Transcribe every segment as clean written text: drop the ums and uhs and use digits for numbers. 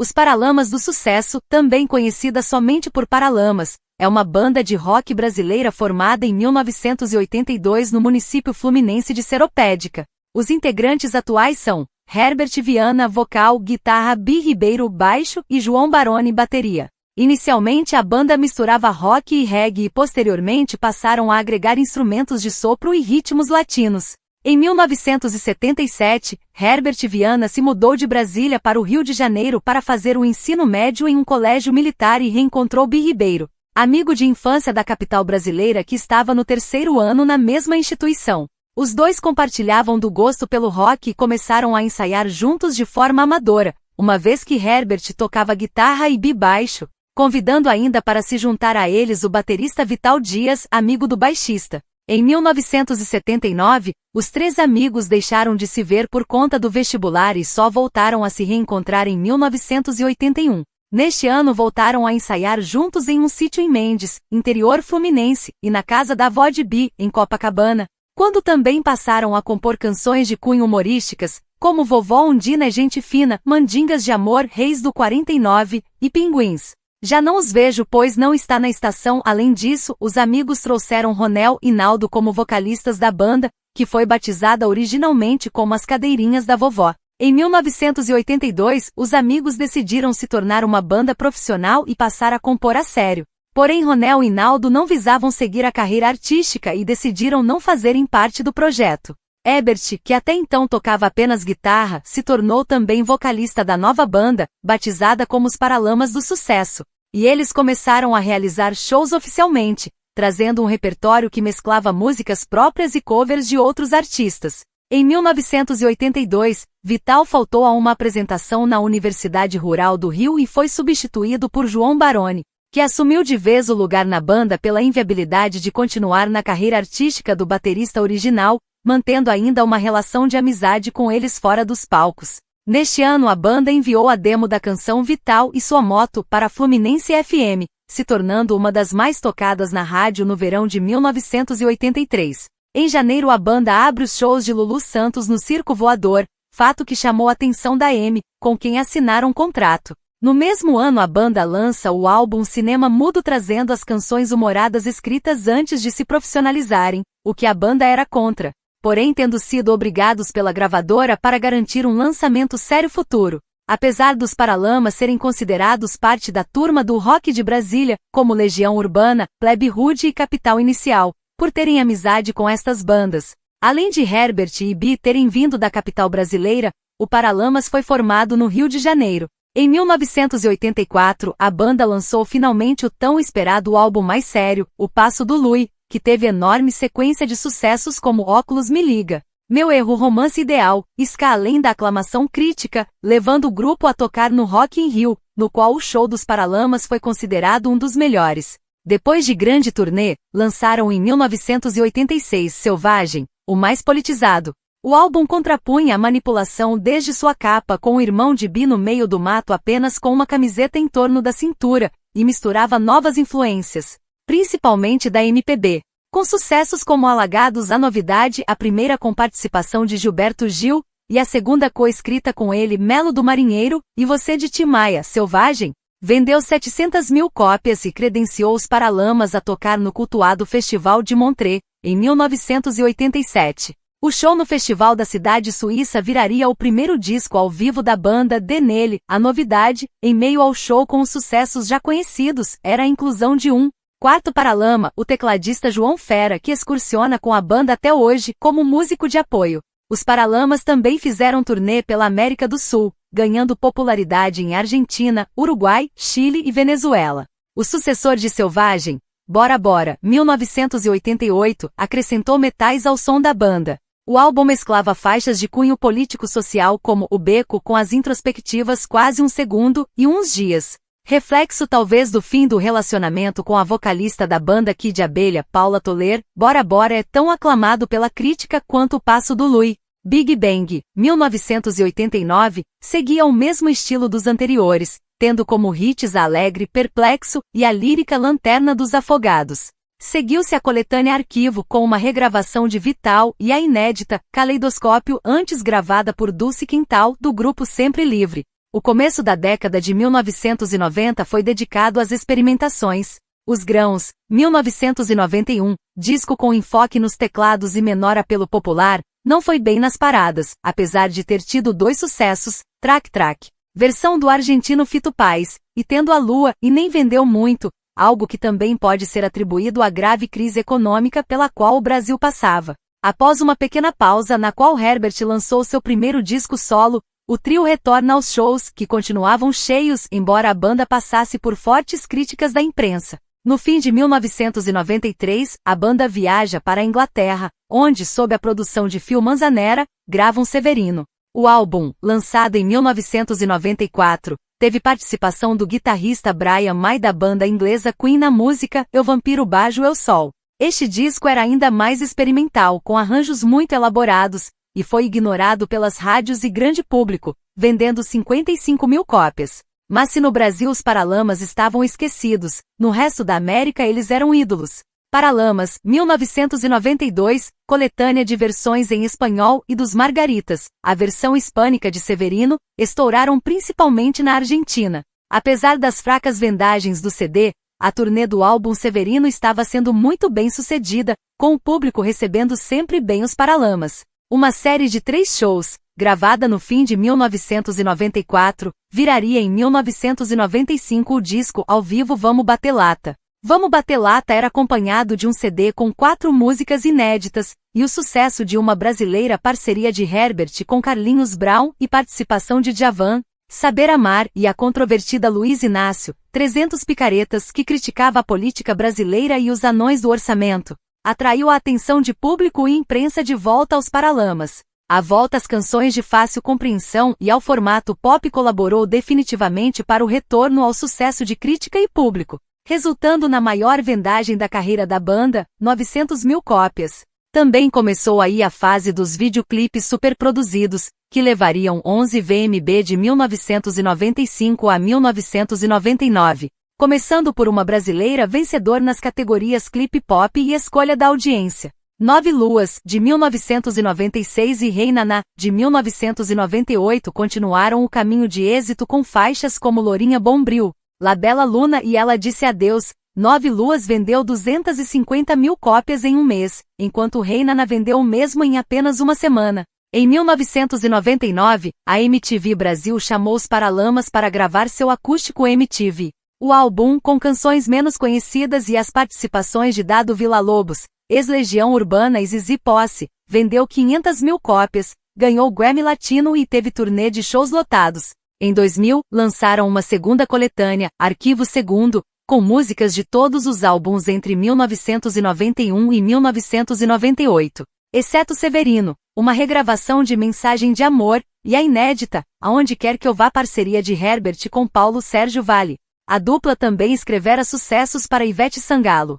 Os Paralamas do Sucesso, também conhecida somente por Paralamas, é uma banda de rock brasileira formada em 1982 no município fluminense de Seropédica. Os integrantes atuais são Herbert Viana, vocal, guitarra, Bi Ribeiro, baixo e João Baroni, bateria. Inicialmente a banda misturava rock e reggae e posteriormente passaram a agregar instrumentos de sopro e ritmos latinos. Em 1977, Herbert Viana se mudou de Brasília para o Rio de Janeiro para fazer o ensino médio em um colégio militar e reencontrou Bi Ribeiro, amigo de infância da capital brasileira que estava no terceiro ano na mesma instituição. Os dois compartilhavam do gosto pelo rock e começaram a ensaiar juntos de forma amadora, uma vez que Herbert tocava guitarra e Bi baixo, convidando ainda para se juntar a eles o baterista Vital Dias, amigo do baixista. Em 1979, os três amigos deixaram de se ver por conta do vestibular e só voltaram a se reencontrar em 1981. Neste ano voltaram a ensaiar juntos em um sítio em Mendes, interior fluminense, e na casa da avó de Bi, em Copacabana, quando também passaram a compor canções de cunho humorísticas, como Vovó Undina é Gente Fina, Mandingas de Amor, Reis do 49 e Pinguins. Já não os vejo pois não está na estação. Além disso, os amigos trouxeram Ronel e Naldo como vocalistas da banda, que foi batizada originalmente como As Cadeirinhas da Vovó. Em 1982, os amigos decidiram se tornar uma banda profissional e passar a compor a sério. Porém Ronel e Naldo não visavam seguir a carreira artística e decidiram não fazerem parte do projeto. Herbert, que até então tocava apenas guitarra, se tornou também vocalista da nova banda, batizada como os Paralamas do Sucesso. E eles começaram a realizar shows oficialmente, trazendo um repertório que mesclava músicas próprias e covers de outros artistas. Em 1982, Vital faltou a uma apresentação na Universidade Rural do Rio e foi substituído por João Baroni, que assumiu de vez o lugar na banda pela inviabilidade de continuar na carreira artística do baterista original, mantendo ainda uma relação de amizade com eles fora dos palcos. Neste ano a banda enviou a demo da canção Vital e Sua Moto para a Fluminense FM, se tornando uma das mais tocadas na rádio no verão de 1983. Em janeiro a banda abre os shows de Lulu Santos no Circo Voador, fato que chamou a atenção da EMI, com quem assinaram contrato. No mesmo ano a banda lança o álbum Cinema Mudo trazendo as canções humoradas escritas antes de se profissionalizarem, o que a banda era contra, porém tendo sido obrigados pela gravadora para garantir um lançamento sério futuro. Apesar dos Paralamas serem considerados parte da turma do rock de Brasília, como Legião Urbana, Plebe Rude e Capital Inicial, por terem amizade com estas bandas. Além de Herbert e Bi terem vindo da capital brasileira, o Paralamas foi formado no Rio de Janeiro. Em 1984, a banda lançou finalmente o tão esperado álbum mais sério, O Passo do Lui, que teve enorme sequência de sucessos como Óculos Me Liga, Meu Erro, Romance Ideal, Ska, além da aclamação crítica, levando o grupo a tocar no Rock in Rio, no qual o show dos Paralamas foi considerado um dos melhores. Depois de grande turnê, lançaram em 1986 Selvagem, o mais politizado. O álbum contrapunha a manipulação desde sua capa com o irmão de Bi no meio do mato apenas com uma camiseta em torno da cintura, e misturava novas influências, principalmente da MPB. Com sucessos como Alagados, a novidade, a primeira com participação de Gilberto Gil, e a segunda coescrita com ele, Melo do Marinheiro, e Você de Tim Maia, Selvagem, vendeu 700 mil cópias e credenciou os Paralamas a tocar no cultuado Festival de Montreux, em 1987. O show no festival da cidade suíça viraria o primeiro disco ao vivo da banda. Nele, a novidade, em meio ao show com os sucessos já conhecidos, era a inclusão de um quarto Paralama, o tecladista João Fera, que excursiona com a banda até hoje como músico de apoio. Os Paralamas também fizeram turnê pela América do Sul, ganhando popularidade em Argentina, Uruguai, Chile e Venezuela. O sucessor de Selvagem, Bora Bora, 1988, acrescentou metais ao som da banda. O álbum mesclava faixas de cunho político-social como O Beco com as introspectivas Quase um Segundo e Uns Dias. Reflexo talvez do fim do relacionamento com a vocalista da banda Kid Abelha, Paula Toler, Bora Bora é tão aclamado pela crítica quanto O Passo do Lui. Big Bang, 1989, seguia o mesmo estilo dos anteriores, tendo como hits a Alegre, Perplexo e a lírica Lanterna dos Afogados. Seguiu-se a coletânea Arquivo com uma regravação de Vital e a inédita Caleidoscópio, antes gravada por Dulce Quintal, do grupo Sempre Livre. O começo da década de 1990 foi dedicado às experimentações. Os Grãos, 1991, disco com enfoque nos teclados e menor apelo popular, não foi bem nas paradas, apesar de ter tido 2 sucessos, Trac Trac, versão do argentino Fito Páez, e Tendo a Lua, e nem vendeu muito, algo que também pode ser atribuído à grave crise econômica pela qual o Brasil passava. Após uma pequena pausa na qual Herbert lançou seu primeiro disco solo, o trio retorna aos shows, que continuavam cheios, embora a banda passasse por fortes críticas da imprensa. No fim de 1993, a banda viaja para a Inglaterra, onde, sob a produção de Phil Manzanera, gravam Severino. O álbum, lançado em 1994, teve participação do guitarrista Brian May da banda inglesa Queen na música Eu Vampiro Bajo Eu Sol. Este disco era ainda mais experimental, com arranjos muito elaborados, e foi ignorado pelas rádios e grande público, vendendo 55 mil cópias. Mas se no Brasil os Paralamas estavam esquecidos, no resto da América eles eram ídolos. Paralamas, 1992, coletânea de versões em espanhol e dos Margaritas, a versão hispânica de Severino, estouraram principalmente na Argentina. Apesar das fracas vendagens do CD, a turnê do álbum Severino estava sendo muito bem sucedida, com o público recebendo sempre bem os Paralamas. Uma série de 3 shows, gravada no fim de 1994, viraria em 1995 o disco ao vivo Vamos Bater Lata. Vamos Bater Lata era acompanhado de um CD com 4 músicas inéditas, e o sucesso de uma brasileira parceria de Herbert com Carlinhos Brown e participação de Djavan, Saber Amar e a controvertida Luiz Inácio, 300 Picaretas que criticava a política brasileira e os anões do orçamento, atraiu a atenção de público e imprensa de volta aos Paralamas. A volta às canções de fácil compreensão e ao formato pop colaborou definitivamente para o retorno ao sucesso de crítica e público, resultando na maior vendagem da carreira da banda, 900 mil cópias. Também começou aí a fase dos videoclipes superproduzidos, que levariam 11 VMB de 1995 a 1999, começando por uma brasileira vencedor nas categorias Clipe Pop e Escolha da Audiência. 9 Luas, de 1996 e Rei Naná, de 1998 continuaram o caminho de êxito com faixas como Lourinha Bombril, La Bella Luna e Ela Disse Adeus. 9 Luas vendeu 250 mil cópias em um mês, enquanto Rei Naná vendeu o mesmo em apenas uma semana. Em 1999, a MTV Brasil chamou os Paralamas para gravar seu acústico MTV. O álbum, com canções menos conhecidas e as participações de Dado Villa-Lobos, ex-Legião Urbana e Zizi Posse, vendeu 500 mil cópias, ganhou Grammy Latino e teve turnê de shows lotados. Em 2000, lançaram uma segunda coletânea, Arquivo Segundo, com músicas de todos os álbuns entre 1991 e 1998, exceto Severino, uma regravação de Mensagem de Amor, e a inédita, Aonde Quer Que Eu Vá, parceria de Herbert com Paulo Sérgio Vale. A dupla também escrevera sucessos para Ivete Sangalo.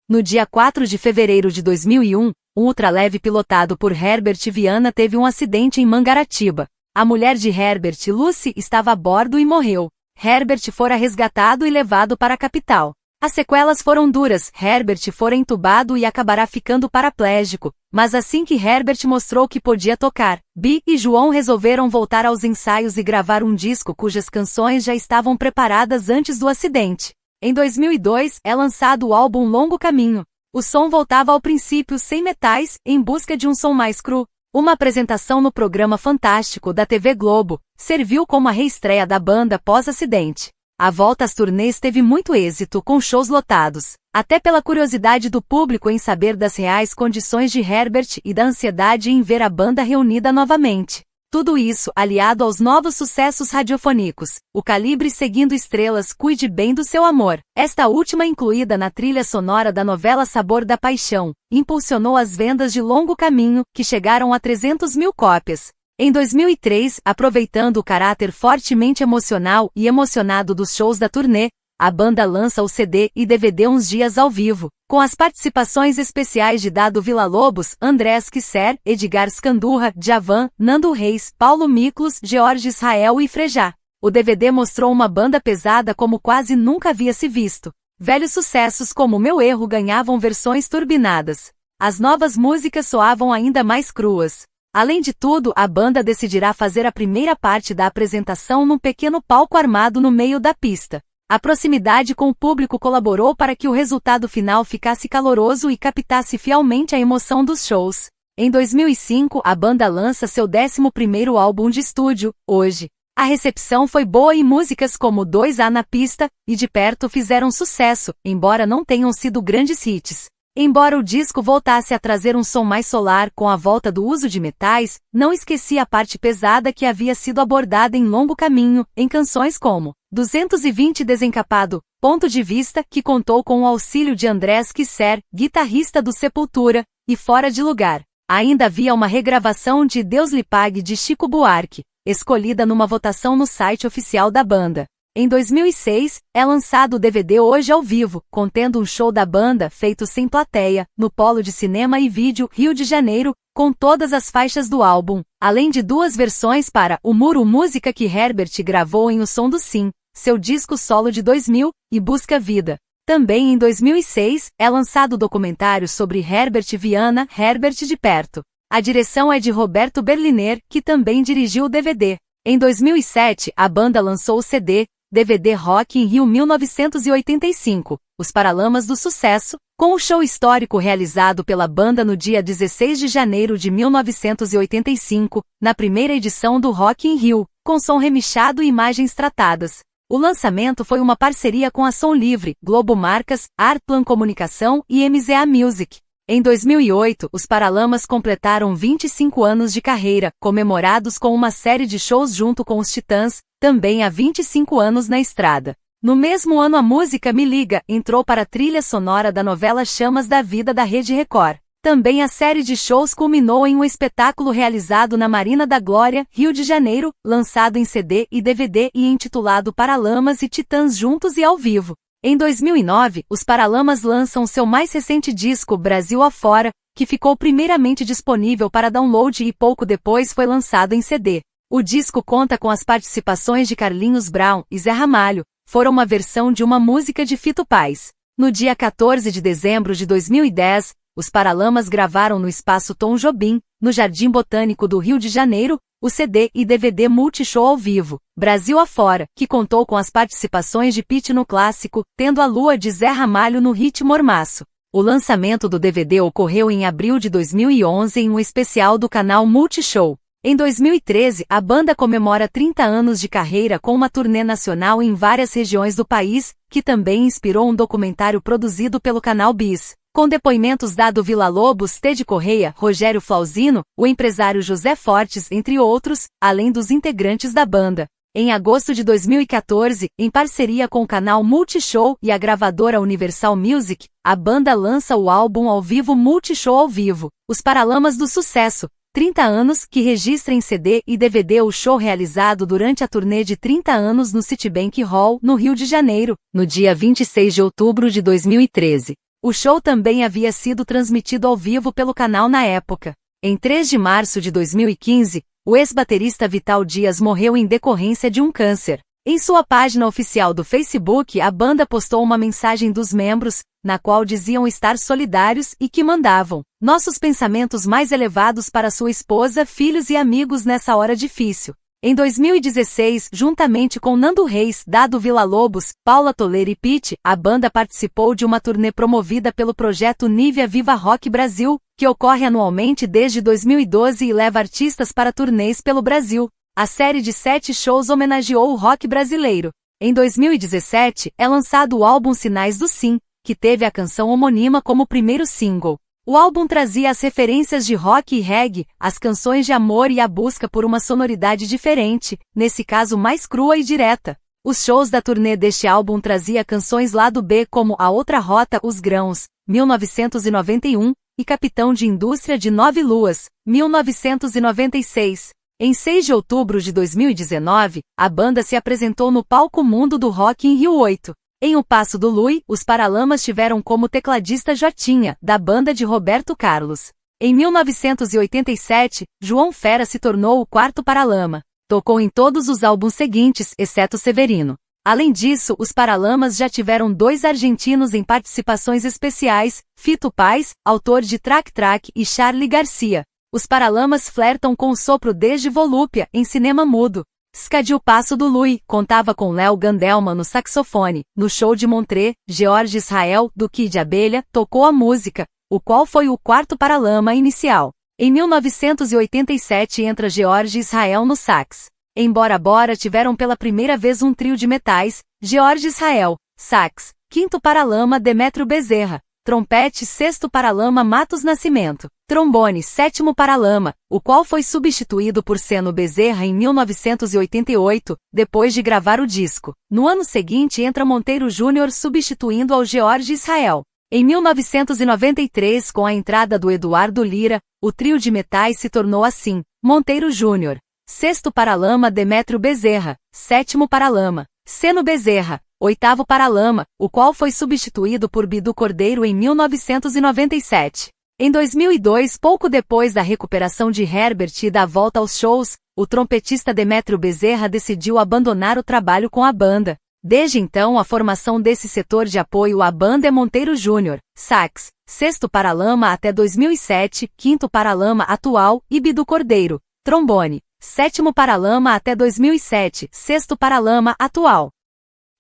No dia 4 de fevereiro de 2001, um ultraleve pilotado por Herbert Viana teve um acidente em Mangaratiba. A mulher de Herbert, Lucy, estava a bordo e morreu. Herbert fora resgatado e levado para a capital. As sequelas foram duras, Herbert fora entubado e acabará ficando paraplégico, mas assim que Herbert mostrou que podia tocar, Bi e João resolveram voltar aos ensaios e gravar um disco cujas canções já estavam preparadas antes do acidente. Em 2002, é lançado o álbum Longo Caminho. O som voltava ao princípio sem metais, em busca de um som mais cru. Uma apresentação no programa Fantástico da TV Globo serviu como a reestreia da banda pós-acidente. A volta às turnês teve muito êxito com shows lotados, até pela curiosidade do público em saber das reais condições de Herbert e da ansiedade em ver a banda reunida novamente. Tudo isso aliado aos novos sucessos radiofônicos, O Calibre Seguindo Estrelas, Cuide Bem do Seu Amor, esta última incluída na trilha sonora da novela Sabor da Paixão, impulsionou as vendas de Longo Caminho, que chegaram a 300 mil cópias. Em 2003, aproveitando o caráter fortemente emocional e emocionado dos shows da turnê, a banda lança o CD e DVD Uns Dias ao Vivo, com as participações especiais de Dado Villa-Lobos, André Esquisser, Edgar Scandurra, Djavan, Nando Reis, Paulo Miklos, George Israel e Frejá. O DVD mostrou uma banda pesada como quase nunca havia se visto. Velhos sucessos como Meu Erro ganhavam versões turbinadas. As novas músicas soavam ainda mais cruas. Além de tudo, a banda decidirá fazer a primeira parte da apresentação num pequeno palco armado no meio da pista. A proximidade com o público colaborou para que o resultado final ficasse caloroso e captasse fielmente a emoção dos shows. Em 2005, a banda lança seu 11º álbum de estúdio, Hoje. A recepção foi boa e músicas como 2A na Pista e De Perto fizeram sucesso, embora não tenham sido grandes hits. Embora o disco voltasse a trazer um som mais solar com a volta do uso de metais, não esquecia a parte pesada que havia sido abordada em Longo Caminho, em canções como 220 Desencapado, Ponto de Vista, que contou com o auxílio de Andrés Kisser, guitarrista do Sepultura, e Fora de Lugar. Ainda havia uma regravação de Deus lhe pague de Chico Buarque, escolhida numa votação no site oficial da banda. Em 2006, é lançado o DVD Hoje ao Vivo, contendo um show da banda feito sem plateia, no Polo de Cinema e Vídeo, Rio de Janeiro, com todas as faixas do álbum, além de 2 versões para O Muro, música que Herbert gravou em O Som do Sim, seu disco solo de 2000, e Busca Vida. Também em 2006, é lançado o documentário sobre Herbert Viana, Herbert de Perto. A direção é de Roberto Berliner, que também dirigiu o DVD. Em 2007, a banda lançou o CD, DVD Rock in Rio 1985, Os Paralamas do Sucesso, com o show histórico realizado pela banda no dia 16 de janeiro de 1985, na primeira edição do Rock in Rio, com som remixado e imagens tratadas. O lançamento foi uma parceria com a Som Livre, Globo Marcas, Artplan Comunicação e MZA Music. Em 2008, os Paralamas completaram 25 anos de carreira, comemorados com uma série de shows junto com os Titãs, também há 25 anos na estrada. No mesmo ano a música Me Liga entrou para a trilha sonora da novela Chamas da Vida da Rede Record. Também a série de shows culminou em um espetáculo realizado na Marina da Glória, Rio de Janeiro, lançado em CD e DVD e intitulado Paralamas e Titãs Juntos e ao Vivo. Em 2009, os Paralamas lançam seu mais recente disco Brasil Afora, que ficou primeiramente disponível para download e pouco depois foi lançado em CD. O disco conta com as participações de Carlinhos Brown e Zé Ramalho, foram uma versão de uma música de Fito Paz. No dia 14 de dezembro de 2010, os Paralamas gravaram no Espaço Tom Jobim, no Jardim Botânico do Rio de Janeiro, o CD e DVD Multishow ao vivo, Brasil Afora, que contou com as participações de Pitty no clássico, Tendo a Lua de Zé Ramalho no hit Mormaço. O lançamento do DVD ocorreu em abril de 2011 em um especial do canal Multishow. Em 2013, a banda comemora 30 anos de carreira com uma turnê nacional em várias regiões do país, que também inspirou um documentário produzido pelo canal Bis. Com depoimentos dado Villa-Lobos, Teddy Correia, Rogério Flauzino, o empresário José Fortes, entre outros, além dos integrantes da banda. Em agosto de 2014, em parceria com o canal Multishow e a gravadora Universal Music, a banda lança o álbum ao vivo Multishow ao Vivo, Os Paralamas do Sucesso, 30 anos, que registra em CD e DVD o show realizado durante a turnê de 30 anos no Citibank Hall, no Rio de Janeiro, no dia 26 de outubro de 2013. O show também havia sido transmitido ao vivo pelo canal na época. Em 3 de março de 2015, o ex-baterista Vital Dias morreu em decorrência de um câncer. Em sua página oficial do Facebook, a banda postou uma mensagem dos membros, na qual diziam estar solidários e que mandavam nossos pensamentos mais elevados para sua esposa, filhos e amigos nessa hora difícil. Em 2016, juntamente com Nando Reis, Dado Villa-Lobos, Paula Toledo e Pitty, a banda participou de uma turnê promovida pelo projeto Nívea Viva Rock Brasil, que ocorre anualmente desde 2012 e leva artistas para turnês pelo Brasil. A série de 7 shows homenageou o rock brasileiro. Em 2017, é lançado o álbum Sinais do Sim, que teve a canção homônima como primeiro single. O álbum trazia as referências de rock e reggae, as canções de amor e a busca por uma sonoridade diferente, nesse caso mais crua e direta. Os shows da turnê deste álbum trazia canções lado B como A Outra Rota, Os Grãos, 1991, e Capitão de Indústria de 9 Luas, 1996. Em 6 de outubro de 2019, a banda se apresentou no Palco Mundo do Rock in Rio 8. Em O Passo do Lui, os Paralamas tiveram como tecladista Jotinha, da banda de Roberto Carlos. Em 1987, João Fera se tornou o 4º Paralama. Tocou em todos os álbuns seguintes, exceto Severino. Além disso, os Paralamas já tiveram 2 argentinos em participações especiais, Fito Paz, autor de Trac Trac, e Charly Garcia. Os Paralamas flertam com o sopro desde Volúpia, em cinema mudo. Scadi Passo do Lui contava com Léo Gandelman no saxofone. No show de Montreux, George Israel, do Kid Abelha, tocou a música, o qual foi o quarto Paralama inicial. Em 1987 entra George Israel no sax. Em Bora Bora tiveram pela primeira vez um trio de metais, George Israel, sax, quinto Paralama Demétrio Bezerra, trompete sexto Paralama Matos Nascimento, trombone sétimo Paralama, o qual foi substituído por Seno Bezerra em 1988, depois de gravar o disco. No ano seguinte entra Monteiro Júnior substituindo ao George Israel. Em 1993, com a entrada do Eduardo Lira, o trio de metais se tornou assim, Monteiro Júnior, sexto Paralama Demétrio Bezerra, sétimo Paralama, Seno Bezerra, oitavo Paralama, o qual foi substituído por Bidu Cordeiro em 1997. Em 2002, pouco depois da recuperação de Herbert e da volta aos shows, o trompetista Demétrio Bezerra decidiu abandonar o trabalho com a banda. Desde então, a formação desse setor de apoio à banda é Monteiro Júnior, sax, sexto Paralama até 2007, quinto Paralama atual, e Bidu Cordeiro, trombone, sétimo Paralama até 2007, sexto Paralama atual.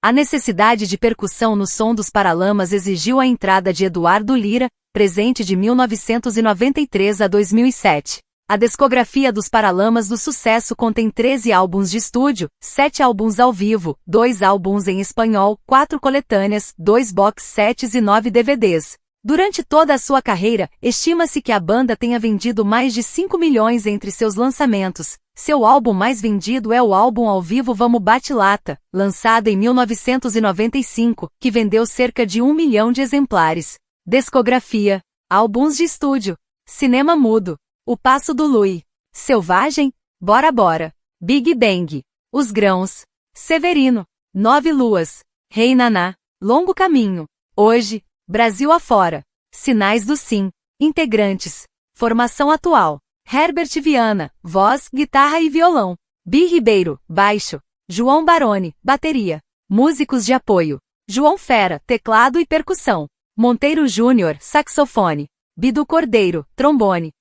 A necessidade de percussão no som dos Paralamas exigiu a entrada de Eduardo Lira, presente de 1993 a 2007. A discografia dos Paralamas do Sucesso contém 13 álbuns de estúdio, 7 álbuns ao vivo, 2 álbuns em espanhol, 4 coletâneas, 2 box sets e 9 DVDs. Durante toda a sua carreira, estima-se que a banda tenha vendido mais de 5 milhões entre seus lançamentos. Seu álbum mais vendido é o álbum ao vivo Vamos Bate Lata, lançado em 1995, que vendeu cerca de 1 milhão de exemplares. Discografia: álbuns de estúdio, cinema mudo, O Passo do Lui, Selvagem, Bora Bora, Big Bang, Os Grãos, Severino, Nove Luas, Rei Naná, Longo Caminho, Hoje, Brasil Afora, Sinais do Sim, Integrantes, Formação Atual, Herbert Viana, voz, guitarra e violão, Bi Ribeiro, baixo, João Baroni, bateria, músicos de apoio, João Fera, teclado e percussão, Monteiro Júnior, saxofone, Bidu Cordeiro, trombone,